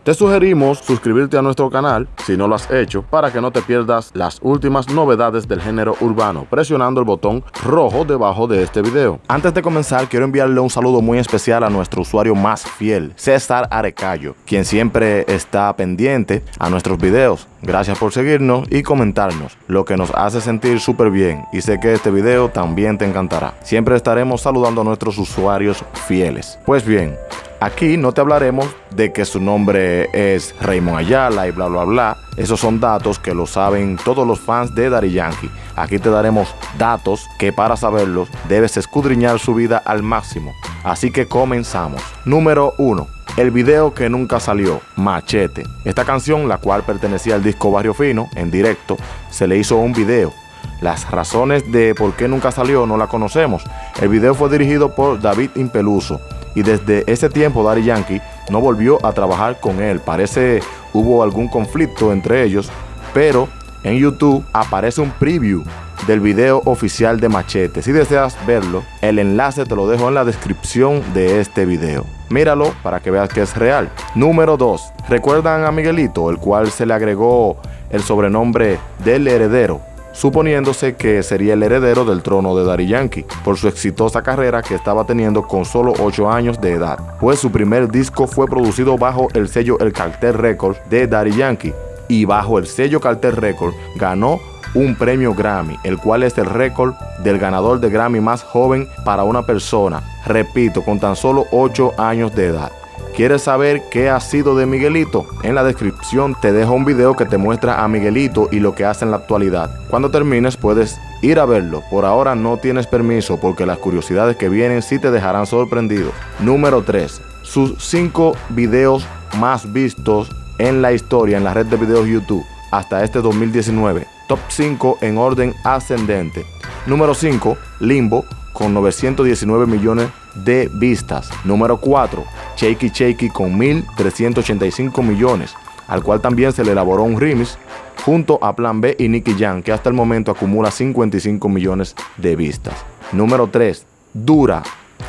Te sugerimos suscribirte a nuestro canal si no lo has hecho para que no te pierdas las últimas novedades del género urbano presionando el botón rojo debajo de este video. Antes de comenzar, quiero enviarle un saludo muy especial a nuestro usuario más fiel, César Arecayo, quien siempre está pendiente a nuestros videos. Gracias por seguirnos y comentarnos, lo que nos hace sentir súper bien, y sé que este video también te encantará. Siempre estaremos saludando a nuestros usuarios fieles. Pues bien, aquí no te hablaremos de que su nombre es Raymond Ayala y bla bla bla. Esos son datos que lo saben todos los fans de Daddy Yankee. Aquí te daremos datos que para saberlos debes escudriñar su vida al máximo. Así que comenzamos. Número 1. El video que nunca salió, Machete. Esta canción, la cual pertenecía al disco Barrio Fino, en directo, se le hizo un video. Las razones de por qué nunca salió no la conocemos. El video fue dirigido por David Impeluso y desde ese tiempo Daddy Yankee no volvió a trabajar con él. Parece hubo algún conflicto entre ellos, pero en YouTube aparece un preview del video oficial de Machete. Si deseas verlo, el enlace te lo dejo en la descripción de este video. Míralo para que veas que es real. Número 2. ¿Recuerdan a Miguelito, el cual se le agregó el sobrenombre del heredero, suponiéndose que sería el heredero del trono de Daddy Yankee por su exitosa carrera que estaba teniendo con solo 8 años de edad? Pues su primer disco fue producido bajo el sello El Cartel Records de Daddy Yankee, y bajo el sello Cartel Records ganó un premio Grammy, el cual es el récord del ganador de Grammy más joven para una persona, repito, con tan solo 8 años de edad. ¿Quieres saber qué ha sido de Miguelito? En la descripción te dejo un video que te muestra a Miguelito y lo que hace en la actualidad. Cuando termines puedes ir a verlo. Por ahora no tienes permiso porque las curiosidades que vienen sí te dejarán sorprendido. Número 3. Sus 5 videos más vistos en la historia en la red de videos YouTube hasta este 2019. Top 5 en orden ascendente. Número 5, Limbo, con 919 millones de vistas. Número 4, Shakey Shakey, con 1.385 millones, al cual también se le elaboró un remix junto a Plan B y Nicky Jam, que hasta el momento acumula 55 millones de vistas. Número 3, Dura,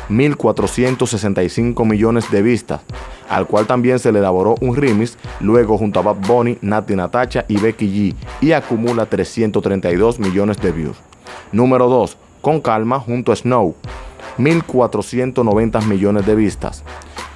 1.465 millones de vistas, al cual también se le elaboró un remix luego junto a Bad Bunny, Natti Natasha y Becky G, y acumula 332 millones de views. Número 2, Con Calma junto a Snow, 1.490 millones de vistas.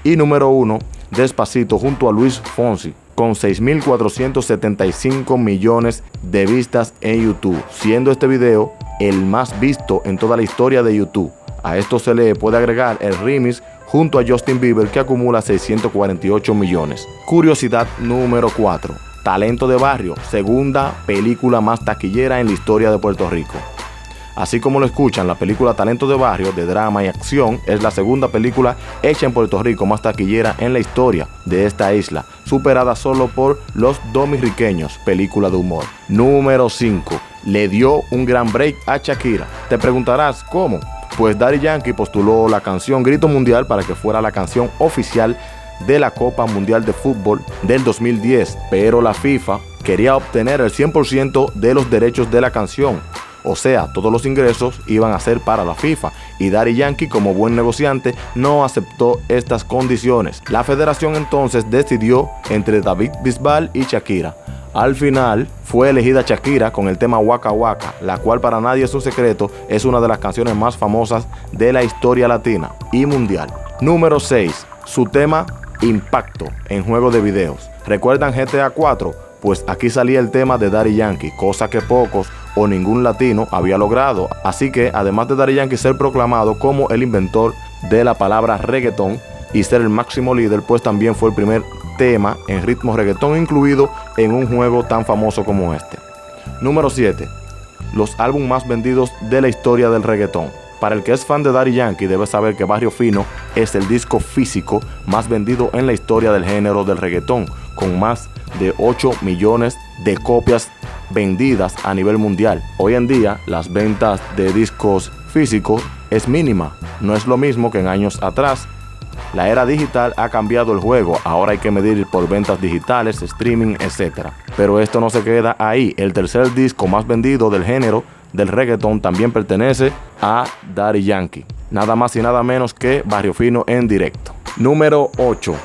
Y número 1, Despacito junto a Luis Fonsi, con 6.475 millones de vistas en YouTube, siendo este video el más visto en toda la historia de YouTube. A esto se le puede agregar el remix junto a Justin Bieber, que acumula 648 millones. Curiosidad número 4. Talento de Barrio, segunda película más taquillera en la historia de Puerto Rico. Así como lo escuchan, la película Talento de Barrio, de drama y acción, es la segunda película hecha en Puerto Rico más taquillera en la historia de esta isla, superada solo por Los Dominiqueños, película de humor. Número 5. Le dio un gran break a Shakira. Te preguntarás, ¿cómo? Pues Daddy Yankee postuló la canción Grito Mundial para que fuera la canción oficial de la Copa Mundial de Fútbol del 2010, pero la FIFA quería obtener el 100% de los derechos de la canción. O sea, todos los ingresos iban a ser para la FIFA, y Daddy Yankee, como buen negociante, no aceptó estas condiciones. La federación entonces decidió entre David Bisbal y Shakira. Al final fue elegida Shakira con el tema Waka Waka, la cual para nadie es un secreto, es una de las canciones más famosas de la historia latina y mundial. Número 6. Su tema Impacto en juego de videos. ¿Recuerdan GTA 4? Pues aquí salía el tema de Daddy Yankee, cosa que pocos o ningún latino había logrado. Así que además de Daddy Yankee ser proclamado como el inventor de la palabra reggaetón y ser el máximo líder, pues también fue el primer tema en ritmo reggaetón incluido en un juego tan famoso como este. Número 7. Los álbumes más vendidos de la historia del reggaetón. Para el que es fan de Daddy Yankee debe saber que Barrio Fino es el disco físico más vendido en la historia del género del reggaetón, con más de 8 millones de copias vendidas a nivel mundial. Hoy en día las ventas de discos físicos es mínima, no es lo mismo que en años atrás. La era digital ha cambiado el juego, ahora hay que medir por ventas digitales, streaming, etc. Pero esto no se queda ahí, el tercer disco más vendido del género del reggaetón también pertenece a Daddy Yankee, nada más y nada menos que Barrio Fino en directo. Número 8.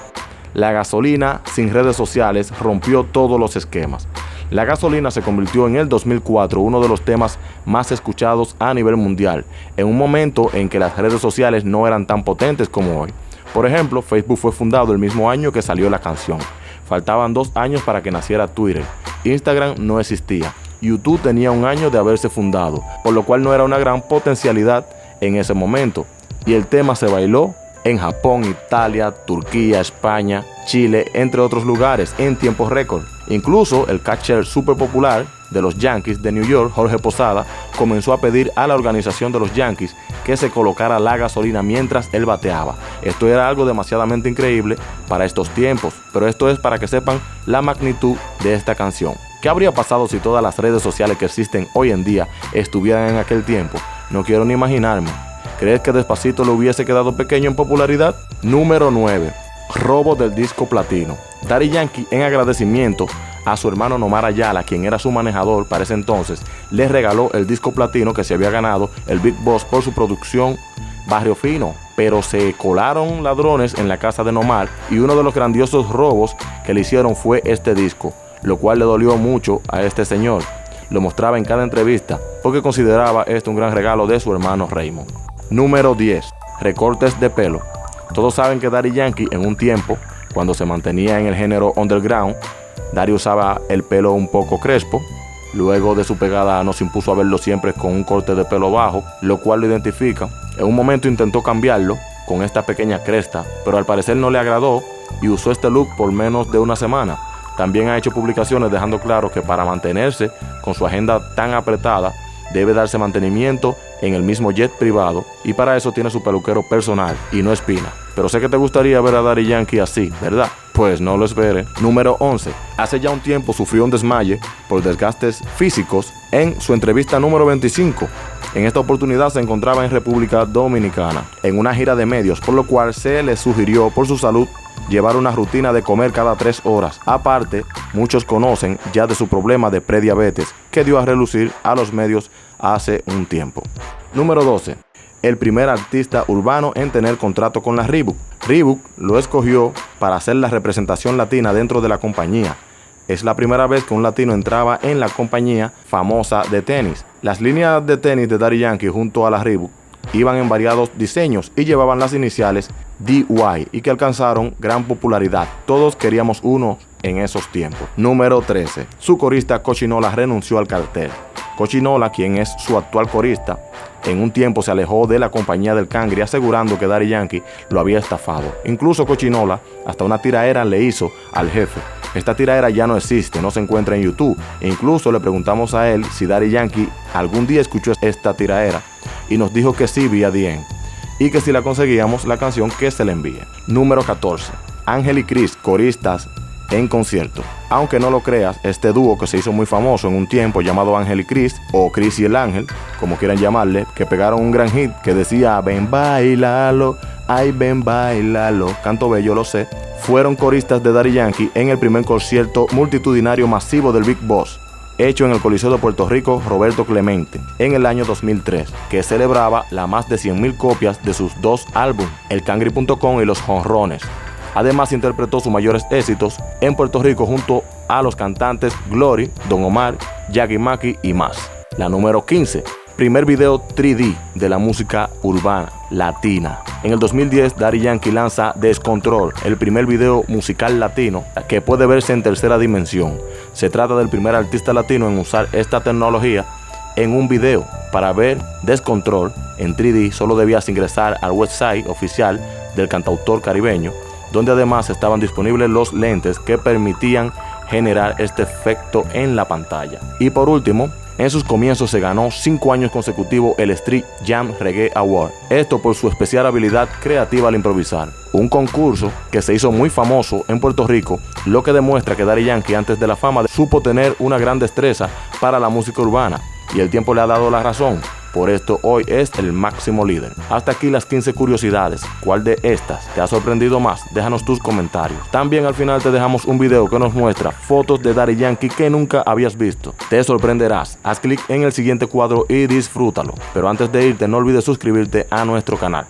La gasolina sin redes sociales rompió todos los esquemas. La gasolina se convirtió en el 2004 uno de los temas más escuchados a nivel mundial, en un momento en que las redes sociales no eran tan potentes como hoy. Por ejemplo, Facebook fue fundado el mismo año que salió la canción. Faltaban 2 años para que naciera Twitter. Instagram no existía. YouTube tenía 1 año de haberse fundado, por lo cual no era una gran potencialidad en ese momento. Y el tema se bailó en Japón, Italia, Turquía, España, Chile, entre otros lugares, en tiempo récord. Incluso el catcher súper popular de los Yankees de New York, Jorge Posada, comenzó a pedir a la organización de los Yankees que se colocara la gasolina mientras él bateaba. Esto era algo demasiadamente increíble para estos tiempos, pero esto es para que sepan la magnitud de esta canción. ¿Qué habría pasado si todas las redes sociales que existen hoy en día estuvieran en aquel tiempo? No quiero ni imaginarme. ¿Crees que Despacito le hubiese quedado pequeño en popularidad? Número 9. Robo del disco platino. Daddy Yankee, en agradecimiento a su hermano Nomar Ayala, quien era su manejador para ese entonces, le regaló el disco platino que se había ganado el Big Boss por su producción Barrio Fino. Pero se colaron ladrones en la casa de Nomar y uno de los grandiosos robos que le hicieron fue este disco, lo cual le dolió mucho a este señor. Lo mostraba en cada entrevista porque consideraba esto un gran regalo de su hermano Raymond. Número 10. Recortes de pelo. Todos saben que Daddy Yankee en un tiempo, cuando se mantenía en el género underground, Daddy usaba el pelo un poco crespo. Luego de su pegada nos impuso a verlo siempre con un corte de pelo bajo, lo cual lo identifica. En un momento intentó cambiarlo con esta pequeña cresta, pero al parecer no le agradó y usó este look por menos de 1 semana. También ha hecho publicaciones dejando claro que para mantenerse con su agenda tan apretada, debe darse mantenimiento en el mismo jet privado y para eso tiene su peluquero personal y no Espina. Pero sé que te gustaría ver a Daddy Yankee así, ¿verdad? Pues no lo espere. Número 11. Hace ya un tiempo sufrió un desmaye por desgastes físicos en su entrevista número 25. En esta oportunidad se encontraba en República Dominicana, en una gira de medios, por lo cual se le sugirió por su salud llevar una rutina de comer cada 3 horas. Aparte, muchos conocen ya de su problema de prediabetes que dio a relucir a los medios hace un tiempo. Número 12. El primer artista urbano en tener contrato con la Reebok. Reebok lo escogió para hacer la representación latina dentro de la compañía. Es la primera vez que un latino entraba en la compañía famosa de tenis. Las líneas de tenis de Daddy Yankee junto a la Reebok iban en variados diseños y llevaban las iniciales DY y que alcanzaron gran popularidad. Todos queríamos uno en esos tiempos. Número 13. Su corista Cochinola renunció al cartel. Cochinola, quien es su actual corista, en un tiempo se alejó de la compañía del Cangri asegurando que Daddy Yankee lo había estafado. Incluso Cochinola hasta una tiraera le hizo al jefe. Esta tiraera ya no existe, no se encuentra en YouTube. E incluso le preguntamos a él si Daddy Yankee algún día escuchó esta tiraera y nos dijo que sí vía DM y que si la conseguíamos la canción que se le envíe. Número 14. Ángel y Cris, coristas en concierto. Aunque no lo creas, este dúo que se hizo muy famoso en un tiempo llamado Ángel y Cris, o Cris y el Ángel, como quieran llamarle, que pegaron un gran hit que decía ven bailalo, ay ven bailalo, canto bello lo sé, fueron coristas de Daddy Yankee en el primer concierto multitudinario masivo del Big Boss, hecho en el Coliseo de Puerto Rico Roberto Clemente en el año 2003, que celebraba las más de 100,000 copias de sus 2 álbumes, El Cangri.com y Los Jonrones. Además interpretó sus mayores éxitos en Puerto Rico junto a los cantantes Glory, Don Omar, Yagi Maki y más. La número 15. Primer video 3D de la música urbana latina. En el 2010, Daddy Yankee lanza Descontrol, el primer video musical latino que puede verse en tercera dimensión. Se trata del primer artista latino en usar esta tecnología en un video. Para ver Descontrol en 3D solo debías ingresar al website oficial del cantautor caribeño, donde además estaban disponibles los lentes que permitían generar este efecto en la pantalla. Y por último, en sus comienzos se ganó 5 años consecutivos el Street Jam Reggae Award. Esto por su especial habilidad creativa al improvisar. Un concurso que se hizo muy famoso en Puerto Rico, lo que demuestra que Daddy Yankee antes de la fama supo tener una gran destreza para la música urbana. Y el tiempo le ha dado la razón. Por esto hoy es el máximo líder. Hasta aquí las 15 curiosidades. ¿Cuál de estas te ha sorprendido más? Déjanos tus comentarios. También al final te dejamos un video que nos muestra fotos de Daddy Yankee que nunca habías visto. Te sorprenderás. Haz clic en el siguiente cuadro y disfrútalo. Pero antes de irte no olvides suscribirte a nuestro canal.